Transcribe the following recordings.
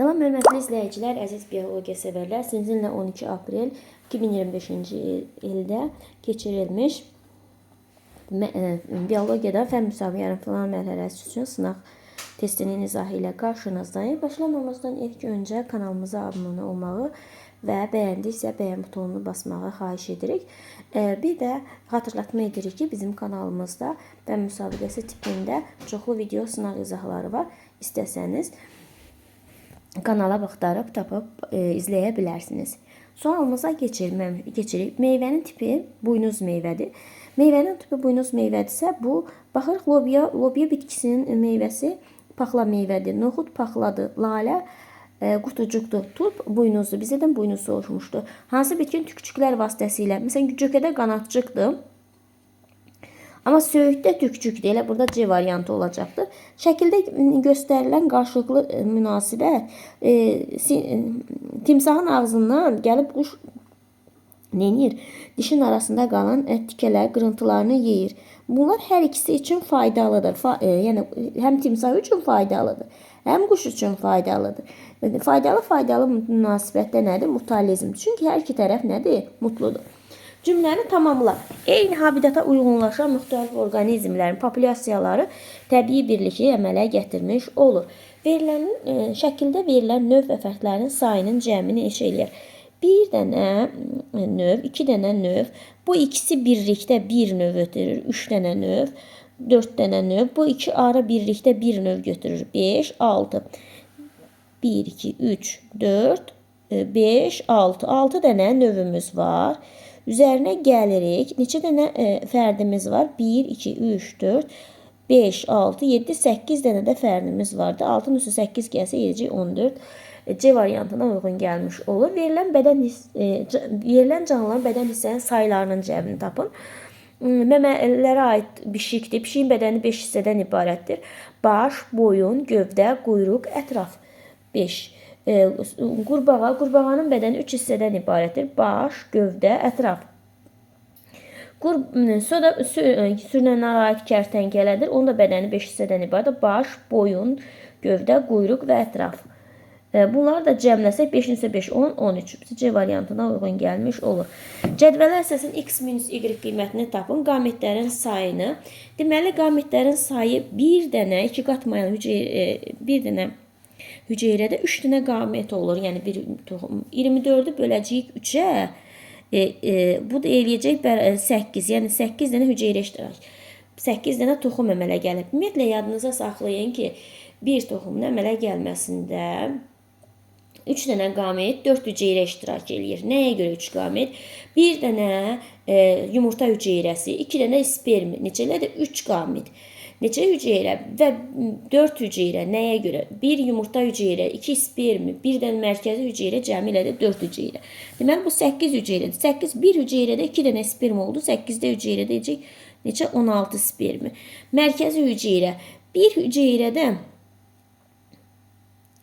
Salam hörmətli izləyicilər, əziz biologiya sevərlər. Sizinlə 12 aprel 2025-ci ildə keçirilmiş biologiyada fən müsabiqənin filan mərhələsi üçün sınaq testinin izahı ilə qarşınızdayım. Başlamamızdan ilk öncə kanalımıza abunə olmağı və bəyəndiksə bəyən butonunu basmağı xahiş edirik. Bir də xatırlatma edirik ki, bizim kanalımızda fən müsabiqəsi tipində çoxlu video sınaq izahları var. İstəsəniz kanala baxdarıb tapıb izləyə bilərsiniz. Sualımıza keçirik. Meyvənin tipi buynuz meyvədir. Meyvənin tipi buynuz meyvədirsə, bu baxırıq lobya bitkisinin meyvəsi paxla meyvədir. Noxud paxladır, lalə qutucuqdur, turp buynuzdur. Bizədən buynuz soruşmuşdu. Hansı bitkinin tükçüklər vasitəsilə? Məsələn, cökədə qanadçıqdır. Amma söyüddə tükçükdür. Elə burada C variantı olacaqdır. Şəkildə göstərilən qarşılıqlı münasibət timsahın ağzından gəlib quş neyir? Dişin arasında qalan ət tikələri, qırıntılarını yeyir. Bunlar hər ikisi üçün faydalıdır. Yəni həm timsah üçün faydalıdır, həm quş üçün faydalıdır. Faydalı münasibətdə nədir? Mutualizm. Çünki hər iki tərəf nədir? Mutludur. Cümləni tamamla. Eyni habitata uyğunlaşan müxtəlif orqanizmlərin populyasiyaları təbii birliyi əmələ gətirmiş olur. Şəkildə verilən növ və fərdlərin sayının cəmini eşə eləyir. Bir dənə növ, iki dənə növ, bu ikisi birlikdə bir növ götürür. 3 dənə növ, 4 dənə növ, bu iki arı birlikdə bir növ götürür. 5, 6. 1, 2, 3, 4, 5, 6. 6 dənə növümüz var. Üzərinə gəlirik. Neçə dənə fərdimiz var? 1, 2, 3, 4, 5, 6, 7, 8 dənə də fərdimiz vardı. 6-nın üstü 8 gəlsə 7, 14. C variantına uyğun gəlmiş olur. Verilən canlıların bədən hissənin saylarının cəmini tapın. Məmələrə aid pişikdir. Pişiyin bədəni 5 hissədən ibarətdir. Baş, boyun, gövdə, quyruq, ətraf. 5. Qurbağanın bədəni 3 hissədən ibarətdir. Baş, gövdə, ətraf. Sürünənlərə aid kərtənkələdir. Onun da bədəni 5 hissədən ibarətdir. Baş, boyun, gövdə, quyruq və ətraf. Bunları da cəmləsək 5 isə 5, 10, 13. C variantına uyğun gəlmiş olur. Cədvələ əsasən x minus y qiymətini tapın. Qametlərin sayını. Deməli, qametlərin sayı bir dənə, iki qatmayan bir dənə hüceyrədə 3 dənə qamət olur. Yəni, 24-ü böləcəyik 3-ə. Bu da eləyəcək 8. Yəni, 8 dənə hüceyrə iştirak. 8 dənə toxum əmələ gəlib. Ümumiyyətlə, yadınıza saxlayın ki, bir toxumun əmələ gəlməsində 3 dənə qamət 4 hüceyrə iştirak eləyir. Nəyə görə 3 qamət? 1 dənə yumurta hüceyrəsi, 2 dənə sperm, neçələrdir? 3 qamət. Neçə hüceyrə və 4 hüceyrə nəyə görə? 1 yumurta hüceyrə, 2 sperm, 1 dənə mərkəzi hüceyrə, cəmi ilə də 4 hüceyrə. Deməli, bu 8 hüceyrədir. 8, 1 hüceyrədə 2 dənə sperm oldu. 8-də hüceyrə deyəcək neçə? 16 spermi. Mərkəzi hüceyrə. Bir hüceyrədə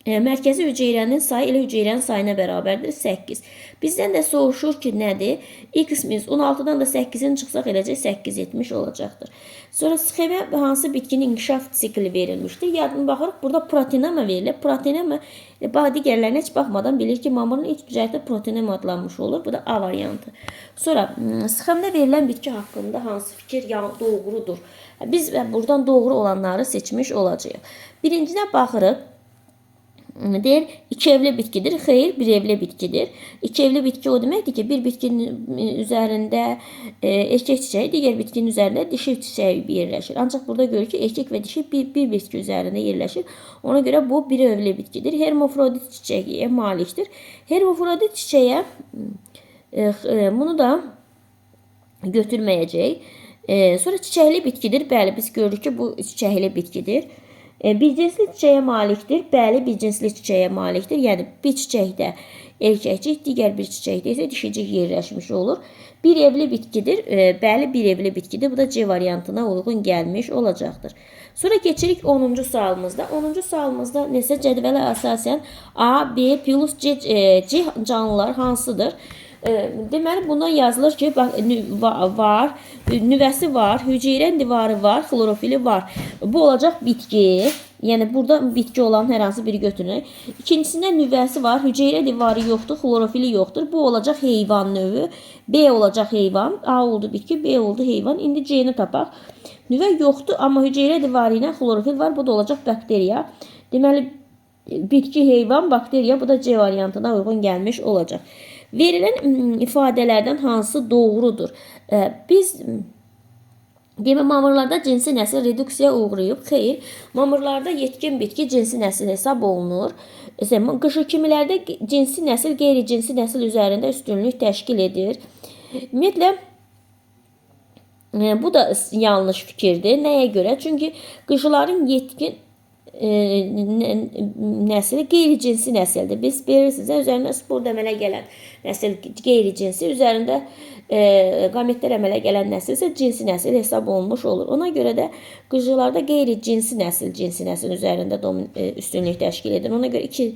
mərkəzi hüceyrənin sayı elə hüceyrənin sayına bərabərdir 8. Bizdən də soruşur ki, nədir? X minus 16-dan da 8-in çıxsaq eləcək 8 etmiş olacaqdır. Sonra sxemə hansı bitkinin inkişaf sikli verilmişdir? Yadına baxırıq, burada proteinema verilir. Proteinema digərlərinə heç baxmadan bilir ki, mamırın ilk cəhətdə proteinema adlanmış olur. Bu da A variantı. Sonra sxemdə verilən bitki haqqında hansı fikir doğrudur? Biz buradan doğru olanları seçmiş olacağıq. Birincinə baxırıq. Deyir, iki evli bitkidir. Xeyr, bir evli bitkidir. İki evli bitki o deməkdir ki, bir bitkinin üzərində erkək çiçəyi, digər bitkinin üzərində dişi çiçəyi yerləşir. Ancaq burada görür ki, erkək və dişi bir bitki üzərində yerləşir. Ona görə bu bir evli bitkidir. Hermafrodit çiçəyə malikdir. Hermafrodit çiçəyə bunu da götürməyəcək. Sonra çiçəkli bitkidir. Bəli, biz görürük ki, bu çiçəkli bitkidir. Bircinsli çiçəyə malikdir. Bəli, bircinsli çiçəyə malikdir. Yəni, bir çiçəkdə erkəkcik, digər bir çiçəkdə isə dişicik yerləşmiş olur. Bir evli bitkidir. Bəli, bir evli bitkidir. Bu da C variantına uyğun gəlmiş olacaqdır. Sonra keçirik 10-cu sualımızda. 10-cu sualımızda nəsə cədvələ əsasən A, B plus C canlılar hansıdır? Deməli, bundan yazılır ki, nüvəsi var, hüceyrə divarı var, xlorofili var. Bu olacaq bitki. Yəni burada bitki olan hər hansı biri götürülür. İkincisində nüvəsi var, hüceyrə divarı yoxdur, xlorofili yoxdur. Bu olacaq heyvan növü. B olacaq heyvan. A oldu bitki, B oldu heyvan. İndi C-ni tapaq. Nüvə yoxdur, amma hüceyrə divarı ilə xlorofil var. Bu da olacaq bakteriya. Deməli, bitki, heyvan, bakteriya. Bu da C variantına uyğun gəlmiş olacaq. Verilən ifadələrdən hansı doğrudur? Biz mamırlarda cinsi nəsil reduksiyaya uğrayıb. Xeyr, mamırlarda yetkin bitki cinsi nəsil hesab olunur. Qışı kimilərdə cinsi nəsil qeyri-cinsi nəsil üzərində üstünlük təşkil edir. Ümumiyyətlə, bu da yanlış fikirdir. Nəyə görə? Çünki qışıların yetkin nəsli qeyri-cinsi nəsildir. Biz bilirsiniz, üzərində spor əmələ gələn nəsil qeyri-cinsi, üzərində qametlər əmələ gələn nəsil isə cinsi nəsil hesab olunmuş olur. Ona görə də qıcılarda qeyri-cinsi nəsil üzərində üstünlük təşkil edir. Ona görə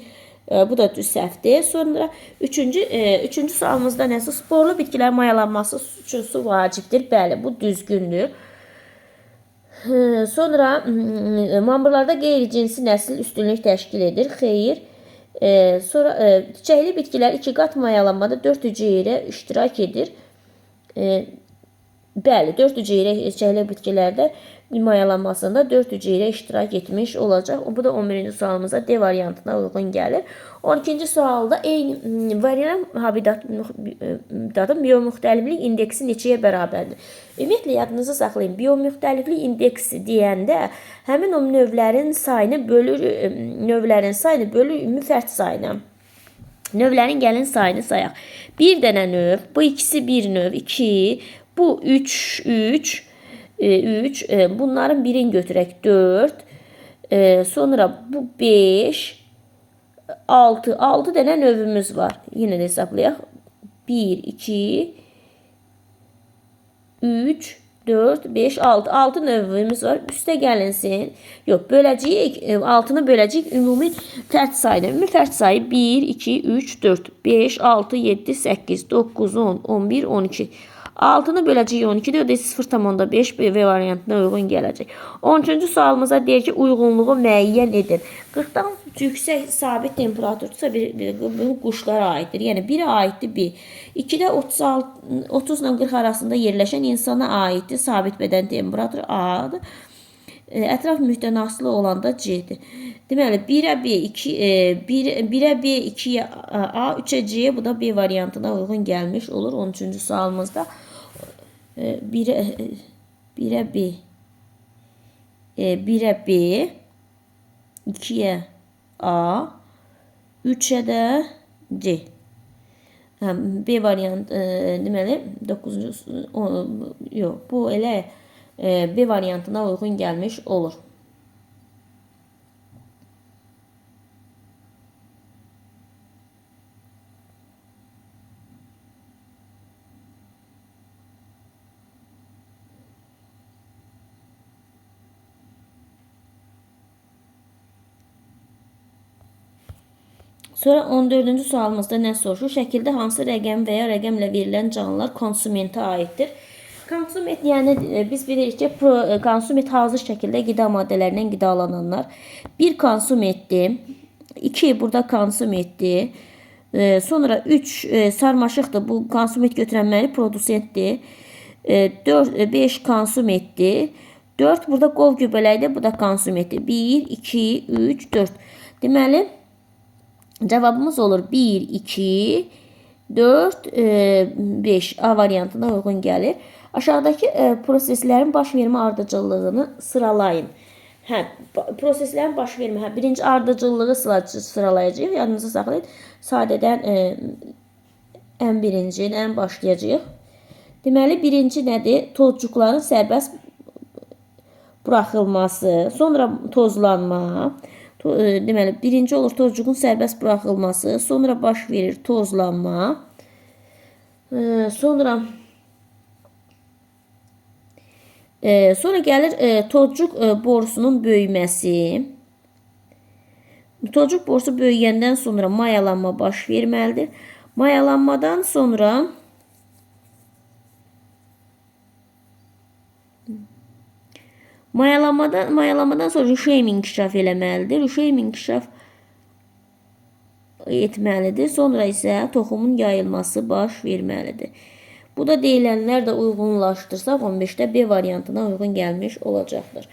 bu da düz səhvdir. Sonra üçüncü sualımızda nəsə sporlu bitkilər mayalanması üçün su vacibdir. Bəli, bu düzgündür. Sonra mamırlarda qeyri-cinsi nəsil üstünlük təşkil edir. Xeyr. Sonra çiçəkli bitkilər 2 qat mayalanmada 4 hüceyrə iştirak edir. Bəli, 4 hüceyrə çiçəkli bitkilərdə mayalanmasında 4 hüceyrə iştirak etmiş olacaq. Bu da 11-ci sualımıza D variantına uyğun gəlir. 12-ci sualda eyni variant habitatın biomüxtəliflik indeksi neçəyə bərabərdir? Ümumiyyətlə, yadınızı saxlayın. Biomüxtəliflik indeksi deyəndə həmin o növlərin sayını bölür ümumi fərd sayına. Növlərin gəlin sayını sayaq. Bir dənə növ, bu ikisi bir növ, 2, bu 3, bunların birini götürək 4, sonra bu 5, 6 dənə növümüz var. Yenə də hesablayaq. 1, 2, 3, 4, 5, 6 növümüz var. Üstə gəlinsin. Yox, böləcəyik, 6-nı böləcəyik ümumi fərd sayına. Ümumi fərd sayı 1, 2, 3, 4, 5, 6, 7, 8, 9, 10, 11, 12. 6-nı böləcəyik 12-də, o da 0,5 B variantına uyğun gələcək. 13-cü sualımıza deyir ki, uyğunluğu müəyyən edin. 40-dan yüksək sabit temperatursa bu quşlara aiddir. Yəni, 1-ə aiddir B. 2-də 30 ilə 40 arasında yerləşən insana aiddir. Sabit bədən temperaturu A-dır. Ətraf mühitdən asılı olan da C-dir. Deməli, 1-ə B, 1-ə B, 2-yə A, 3-ə C, bu da B variantına uyğun gəlmiş olur 13-cü sualımızda. 1-ə B, 2-yə A, 3-ə də C. B variant, deməli, 9-cu, yox, bu elə B variantına uyğun gəlmiş olur. Sonra 14-cü sualımızda nə soruşur? Şəkildə hansı rəqəm və ya rəqəmlə verilən canlılar konsumentə aiddir? Konsument, yəni biz bilirik ki, konsument hazır şəkildə qida maddələrindən qidalananlar. 1 konsumentdir, 2 burada konsumentdir, sonra 3 sarmaşıqdır, bu konsument götürənməli produsentdir, 5 konsumentdir, 4 burada qov göbələkdir, bu da konsumentdir. 1, 2, 3, 4. Deməli, cavabımız olur 1, 2, 4, 5 A variantına uyğun gəlir. Aşağıdakı proseslərin baş vermə ardıcıllığını sıralayın. Proseslərin baş vermə, birinci ardıcıllığı sıralayacağıq. Yadınızı saxlayın. Sadədən ən birinci, ən başlayacağıq. Deməli, birinci nədir? Tozcuqların sərbəst buraxılması, sonra tozlanma. Deməli, birinci olur tozcuğun sərbəst buraxılması, sonra baş verir tozlanma, sonra gəlir tozcuq borusunun böyüməsi. Tozcuq borusu böyüyəndən sonra mayalanma baş verməlidir. Mayalanmadan sonra Mayalamadan sonra rüşeym inkişaf eləməlidir. Rüşeym inkişaf etməlidir. Sonra isə toxumun yayılması baş verməlidir. Bu da deyilənlər də uyğunlaşdırsaq 15-də B variantına uyğun gəlmiş olacaqdır.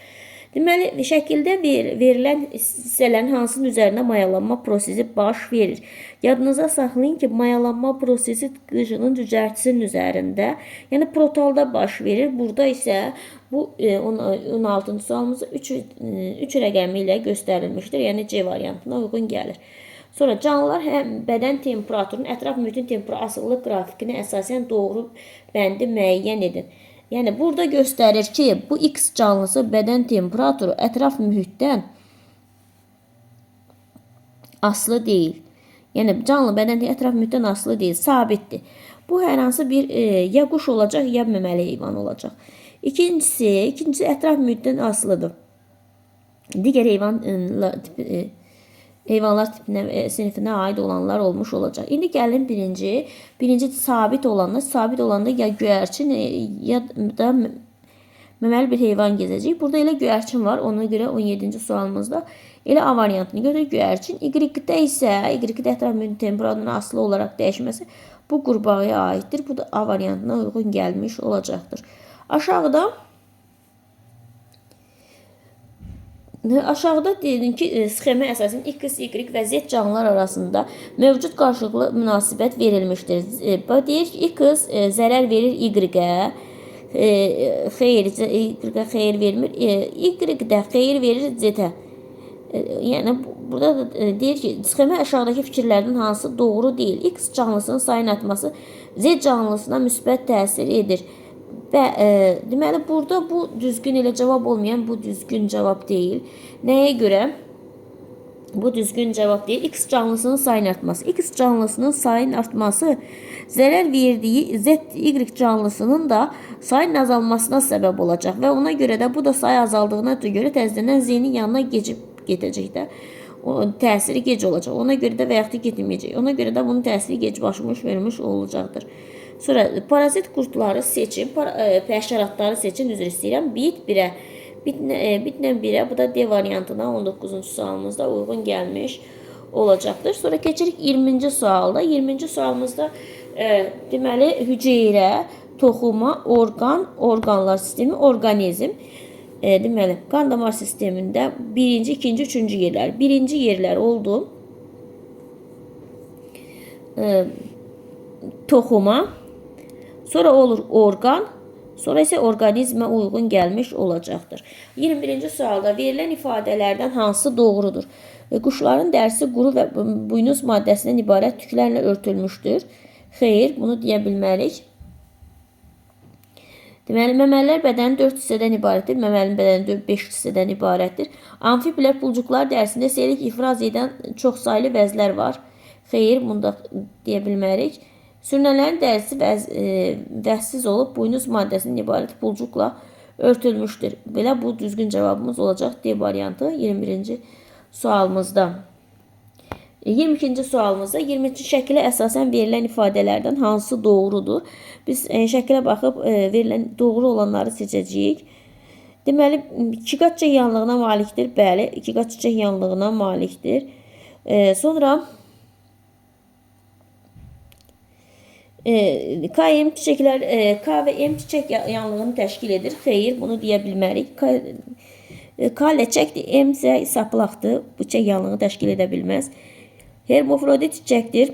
Deməli, şəkildə verilən hissələrin hansının üzərində mayalanma prosesi baş verir. Yadınıza saxlayın ki, mayalanma prosesi qıcının cücərtisinin üzərində, yəni protalda baş verir. Burada isə bu 16-cı sualımızda 3 rəqəmi ilə göstərilmişdir. Yəni C variantına uyğun gəlir. Sonra canlılar həm bədən temperaturunun ətraf mühitin temperatur asıqlıq qrafikinə əsasən doğru bəndi müəyyən edin. Yəni burada göstərir ki, bu X canlısı bədən temperaturu ətraf mühitdən asılı deyil. Yəni canlı bədən ətraf mühitdən asılı deyil, sabitdir. Bu hər hansı bir ya quş olacaq, ya məməli heyvan olacaq. İkincisi ətraf mühitdən asılıdır. Digər heyvanlar sinifinə aid olanlar olmuş olacaq. İndi gəlin birinci sabit olanda ya göyərçin ya da məməli bir heyvan gezəcək. Burada elə göyərçin var. Ona görə 17-ci sualımızda elə A variantını götürək göyərçin. Y-də isə Y-də ətraf mühitin temperaturuna asılı olaraq dəyişməsi bu qurbağaya aiddir. Bu da A variantına uyğun gəlmiş olacaqdır. Aşağıda dedim ki, sxemə əsasən X, Y və Z canlılar arasında mövcud qarşılıqlı münasibət verilmişdir. Deyir ki, X zərər verir Y-ə, Y-ə xeyir vermir, Y-də xeyir verir Z-ə. Yəni, burada da deyir ki, sxemə aşağıdakı fikirlərdən hansı doğru deyil. X canlısının sayın artması Z canlısına müsbət təsir edir. Və deməli, burada bu düzgün elə cavab olmayan, bu düzgün cavab deyil. Nəyə görə? Bu düzgün cavab deyil. X canlısının sayın artması. X canlısının sayın artması zərər verdiyi Y canlısının da sayın azalmasına səbəb olacaq. Və ona görə də bu da sayı azaldığına görə təzədən Z-nin yanına gedəcək də. O təsiri gec olacaq. Ona görə də və yaxud da getməyəcək. Ona görə də bunun təsiri gec başmış vermiş olacaqdır. Sonra parazit qurtları seçin, həşəratları seçin, üzr istəyirəm. Bitlə 1-ə, bu da D variantına 19-cu sualımızda uyğun gəlmiş olacaqdır. Sonra keçirik 20-ci sualda. 20-ci sualımızda deməli hüceyrə, toxuma, orqanlar sistemi, orqanizm. Deməli, qan damar sistemində birinci, ikinci, üçüncü yerlər. Birinci yerlər oldu toxuma, sonra olur orqan, sonra isə orqanizmə uyğun gəlmiş olacaqdır. 21-ci sualda verilən ifadələrdən hansı doğrudur? Quşların dərisi quru və buynuz maddəsindən ibarət tüklərlə örtülmüşdür. Xeyr, bunu deyə bilmərik. Deməli, məməlilər bədəni 4 hissədən ibarətdir. Məməlinin bədəni 5 hissədən ibarətdir. Amfiblər pulcuqlar dərisində seyrək ifraz edən çox saylı vəzlər var. Xeyr, bunu da deyə bilmərik. Sürünənlərin dərisi vəzsiz olub, buynuz maddəsindən ibarət pulcuqla örtülmüşdür. Belə bu düzgün cavabımız olacaq D variantı 21-ci sualımızda. 22-ci sualımızda 22-ci şəkilə əsasən verilən ifadələrdən hansı doğrudur? Biz şəkilə baxıb verilən doğru olanları seçəcəyik. Deməli, 2 qat çiçək yanlığına malikdir. Bəli, 2 qat çiçək yanlığına malikdir. Sonra K və M çiçək yanlığını təşkil edir. Xeyr, bunu deyə bilmərik. K ləçəkdir, M isə saplaqdır. Bu çiçək yanlığı təşkil edə bilməz. Hermafrodit çiçəkdir.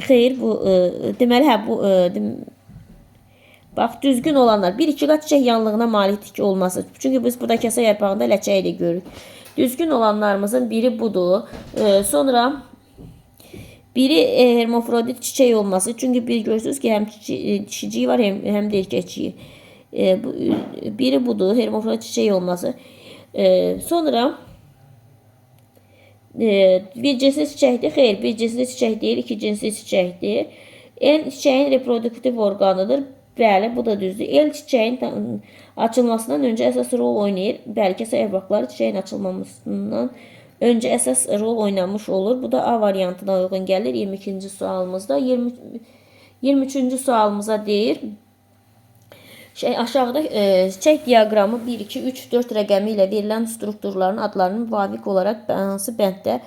Xeyr, bu deməli, bu bax, düzgün olanlar 1-2 qat çiçək yanlığına malikdir ki, olması. Çünki biz burada kəsə yarpağında ləçəyi də görürük. Düzgün olanlarımızın biri budur. Sonra biri hermafrodit çiçək olması. Çünki bir görürsünüz ki, həm dişiciyi var, həm də erkəkçiyi. Biri budur, hermafrodit çiçək olması. Sonra bir cinsli çiçəkdir. Xeyr, bir cinsli çiçək deyil, iki cinsli çiçəkdir. N çiçəyin reproduktiv orqanıdır. Bəli, bu da düzdür. L çiçəyin açılmasından öncə əsas rol oynayır. Bəli, kəsə yarpaqları çiçəyin açılmamasından öncə əsas rol oynamış olur. Bu da A variantına uyğun gəlir 22-ci sualımızda. 23-cü sualımıza deyir. Aşağıda çək diaqramı 1, 2, 3, 4 rəqəmi ilə verilən strukturların adlarının müvafiq olaraq hansı bənddə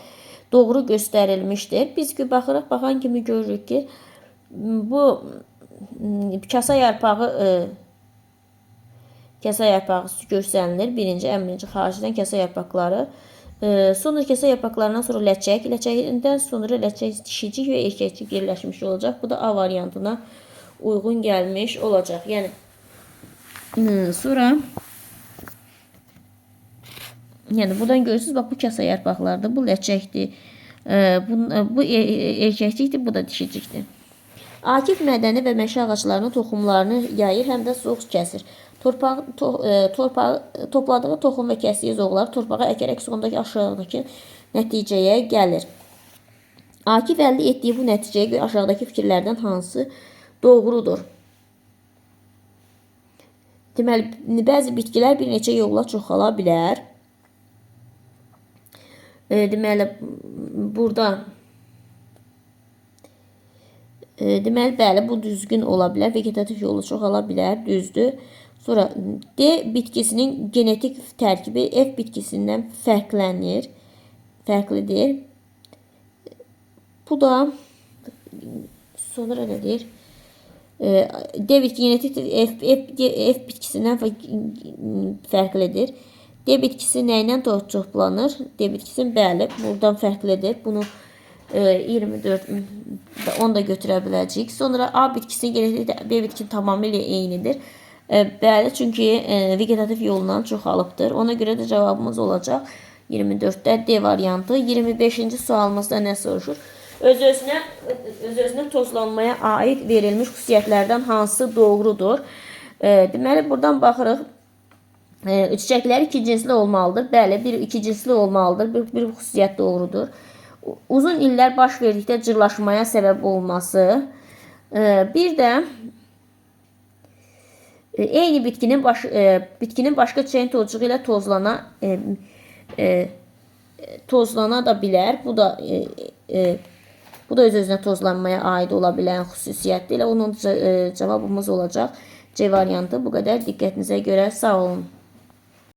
doğru göstərilmişdir. Biz ki baxan kimi görürük ki, bu kasa yarpağı görsənilir. Birinci, ən birinci xaricdən kasa yarpaqları. Sonra kasa yarpaqlarından sonra ləçək, ləçəyindən sonra ləçək dişicik və erkəkcik yerləşmiş olacaq. Bu da A variantına uyğun gəlmiş olacaq. Yəni sonra buradan görürsünüz, bax bu kasa yarpaqlardır, bu ləçəkdir, bu erkəklikdir, bu da dişicikdir. Akif mədəni və meşə ağaclarının toxumlarını yayır, həm də soğuk kəsir. Topladığı toxum və kəsdiyi zoğlar torpağa əkərək sondakı aşağıdakı nəticəyə gəlir. Akif əldə etdiyi bu nəticəyə görə aşağıdakı fikirlərdən hansı doğrudur? Deməli, bəzi bitkilər bir neçə yolla çoxala bilər. Deməli, burada bəli, bu düzgün ola bilər. Vegetativ yolla çoxala bilər, düzdür. Sonra D bitkisinin genetik tərkibi F bitkisindən fərqlidir. Bu da sonra nə deyir? D genetik F bitkisindən fərqlidir. D bitkisi nə ilə toplanır? D bitkisi bəli, buradan fərqlidir. Bunu 24 onu da götürə biləcəyik. Sonra A bitkisinin genetik B bitkisinin tamamilə eynidir. Bəli, çünki vegetativ yolla çoxalıbdır. Ona görə də cavabımız olacaq 24-də D variantı. 25-ci sualımızda nə soruşur? Öz-özünə tozlanmaya aid verilmiş xüsusiyyətlərdən hansı doğrudur? Deməli, buradan baxırıq. Çiçəklər iki cinsli olmalıdır. Bəli, bir iki cinsli olmalıdır. Bir xüsusiyyət doğrudur. Uzun illər baş verdikdə cırlaşmaya səbəb olması. Bir də eyni bitkinin başqa çiçəyin tozuğu ilə tozlana da bilər. Bu da öz-özünə tozlanmaya aid ola bilən xüsusiyyətdir. Onun cavabımız olacaq C variantı. Bu qədər diqqətinizə görə sağ olun.